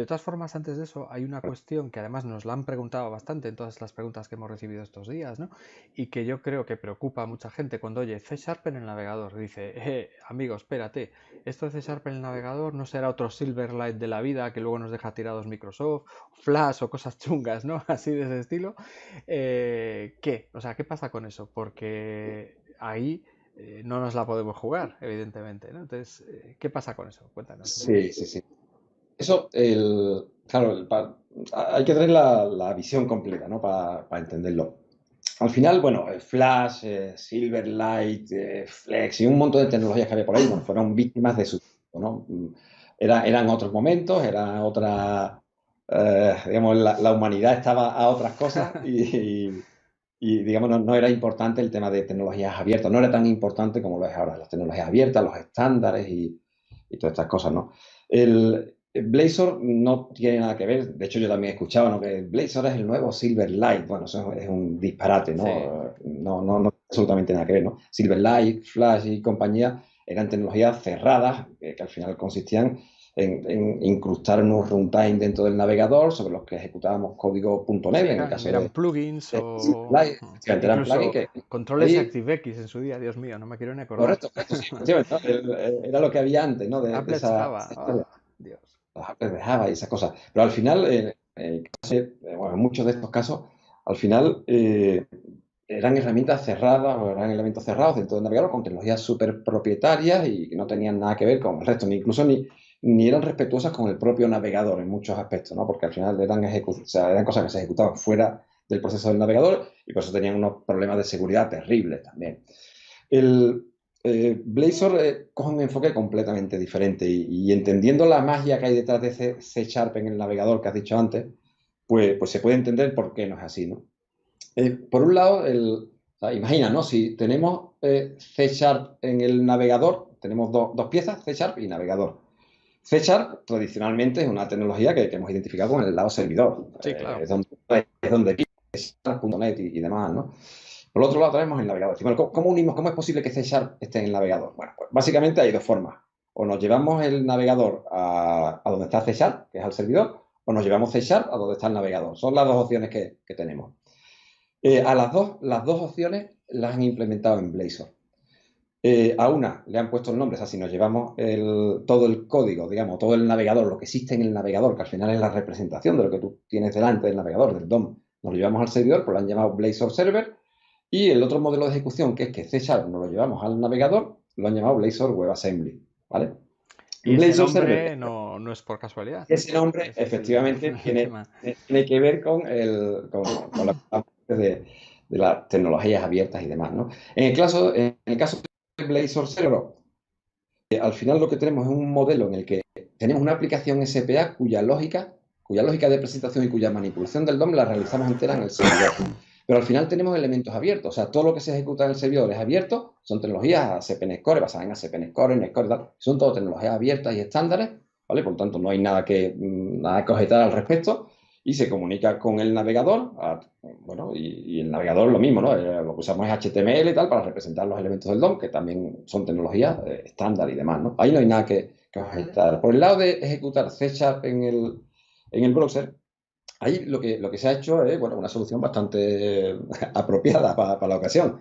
De todas formas, antes de eso, hay una cuestión que además nos la han preguntado bastante en todas las preguntas que hemos recibido estos días, ¿no? Y que yo creo que preocupa a mucha gente cuando oye C Sharp en el navegador. Dice, amigo, espérate, esto de C Sharp en el navegador no será otro Silverlight de la vida que luego nos deja tirados Microsoft, Flash o cosas chungas, ¿no? Así de ese estilo. ¿Qué? O sea, ¿qué pasa con eso? Porque ahí no nos la podemos jugar, evidentemente, ¿no? Entonces, ¿qué pasa con eso? Cuéntanos un poco. Sí, sí, sí. Eso, claro, hay que tener la visión completa, ¿no? Para entenderlo. Al final, bueno, Flash, Silverlight, Flex y un montón de tecnologías que había por ahí, bueno, fueron víctimas de su tiempo, ¿no? Eran otros momentos, era otra, digamos, la humanidad estaba a otras cosas y, digamos, no era importante el tema de tecnologías abiertas, no era tan importante como lo es ahora, las tecnologías abiertas, los estándares y todas estas cosas, ¿no? El Blazor no tiene nada que ver, de hecho yo también escuchaba, ¿no? Que el Blazor es el nuevo Silverlight, bueno, eso es un disparate, Sí. ¿no? No tiene absolutamente nada que ver, ¿no? Silverlight, Flash y compañía eran tecnologías cerradas que al final consistían en incrustar unos runtime dentro del navegador sobre los que ejecutábamos código .NET, Sí, en el claro, caso eran de plugins o Silverlight, efectivamente eran plugins incluso que controles ahí, ActiveX en su día, Dios mío, no me quiero ni acordar. correcto, correcto, sí, efectivamente, ¿no? Era lo que había antes, ¿no? De Applet esa Java, historia. Dios. Los apples de Java y esas cosas. Pero al final, bueno, en muchos de estos casos, al final eran herramientas cerradas o eran elementos cerrados dentro del navegador con tecnologías súper propietarias y que no tenían nada que ver con el resto, ni incluso ni eran respetuosas con el propio navegador en muchos aspectos, ¿no? Porque al final o sea, eran cosas que se ejecutaban fuera del proceso del navegador y por eso tenían unos problemas de seguridad terribles también. El Blazor coge un enfoque completamente diferente y entendiendo la magia que hay detrás de ese C Sharp en el navegador que has dicho antes, pues se puede entender por qué no es así, ¿no? Por un lado, o sea, imagina, ¿no? Si tenemos C Sharp en el navegador, tenemos dos piezas, C Sharp y navegador. C Sharp tradicionalmente es una tecnología que hemos identificado con el lado servidor. Sí, claro. Es donde .NET y demás, ¿no? Por otro lado tenemos el navegador. Bueno, ¿cómo unimos? ¿Cómo es posible que C Sharp esté en el navegador? Bueno, pues básicamente hay dos formas. O nos llevamos el navegador a donde está C Sharp, que es al servidor, o nos llevamos C Sharp a donde está el navegador. Son las dos opciones que tenemos. A las dos opciones las han implementado en Blazor. A una le han puesto el nombre, o sea, si nos llevamos todo el código, digamos, todo el navegador, lo que existe en el navegador, que al final es la representación de lo que tú tienes delante del navegador, del DOM, nos lo llevamos al servidor, pues lo han llamado Blazor Server, y el otro modelo de ejecución, que es que C Sharp nos lo llevamos al navegador, lo han llamado Blazor WebAssembly, ¿vale? Y ese Blazor Server, nombre no es por casualidad, ¿no? ese nombre Ese es efectivamente el tiene, tema. tiene que ver con la parte de las tecnologías abiertas y demás, ¿no? En el caso de Blazor Server, al final lo que tenemos es un modelo en el que tenemos una aplicación SPA cuya lógica de presentación y cuya manipulación del DOM la realizamos entera en el servidor. Pero al final tenemos elementos abiertos, o sea, todo lo que se ejecuta en el servidor es abierto, son tecnologías ASP.NET Core, basadas en ASP.NET Core, NetCore y tal, son todo tecnologías abiertas y estándares, ¿vale? Por lo tanto, no hay nada que objetar al respecto y se comunica con el navegador, bueno, y el navegador lo mismo, ¿no? Lo que usamos es HTML y tal para representar los elementos del DOM, que también son tecnologías estándar y demás, ¿no? Ahí no hay nada que objetar. Por el lado de ejecutar C Sharp en el browser, ahí lo que se ha hecho es, bueno, una solución bastante apropiada para la ocasión.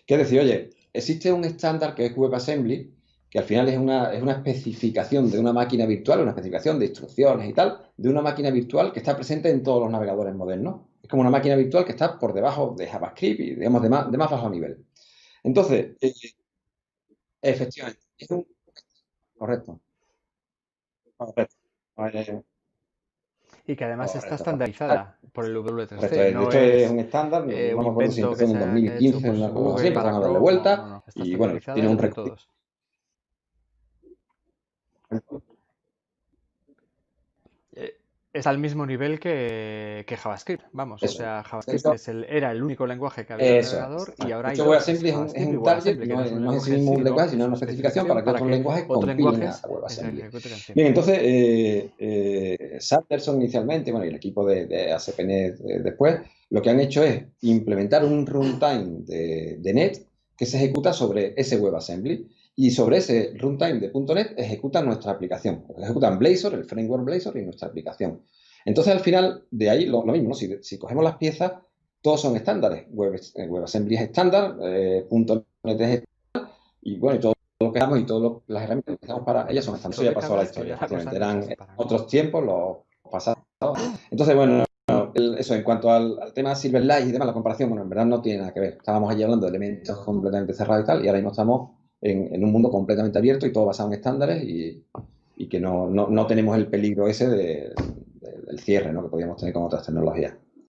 Que es decir, oye, existe un estándar que es WebAssembly, que al final es una especificación de una máquina virtual, una especificación de instrucciones y tal, de una máquina virtual que está presente en todos los navegadores modernos. Es como una máquina virtual que está por debajo de JavaScript y, digamos, de más bajo nivel. Entonces, efectivamente, correcto, correcto. Eh, Y que además está Correcto, correcto. estandarizada por el Correcto. W3C, De no hecho, es es un estándar, no un me acuerdo si invento empezó en el que ha hecho 2015, pues una cosa así, Google para empezaron a darle Chrome, vuelta no, está y bueno, estandarizada tiene y un es de todos. Eh, Está al mismo nivel que JavaScript, vamos, o Eso es. sea, De JavaScript hecho, era el único lenguaje que había en el eso es. navegador y De ahora hay hecho, dos, que es WebAssembly es JavaScript y un target, WebAssembly, que no no es es, un no es en sí lenguaje en mismo sí, un sino lenguaje, sino es una una especificación para especificación que para otros que lenguajes otros compilen a lenguajes WebAssembly. ejecuten encima. Bien, entonces, Sanderson inicialmente, bueno, y el equipo de ASP.NET después, lo que han hecho es implementar un runtime de Net que se ejecuta sobre ese WebAssembly Y sobre ese runtime de .NET ejecutan nuestra aplicación. Ejecutan Blazor, el framework Blazor y nuestra aplicación. Entonces, al final, de ahí lo mismo, ¿no? Si cogemos las piezas, todos son estándares. WebAssembly es estándar, .NET es estándar, y bueno, y todo lo que damos y todas las herramientas que utilizamos para ellas son estándares. Eso ya pasó a la historia. Ya la cosa no Eran es para nada. otros tiempos, los pasados. Entonces, bueno, eso en cuanto al tema Silverlight y demás, la comparación, bueno, en verdad no tiene nada que ver. Estábamos allí hablando de elementos completamente cerrados y tal, y ahora mismo estamos en un mundo completamente abierto y todo basado en estándares y que no tenemos el peligro ese del cierre, ¿no? Que podríamos tener con otras tecnologías.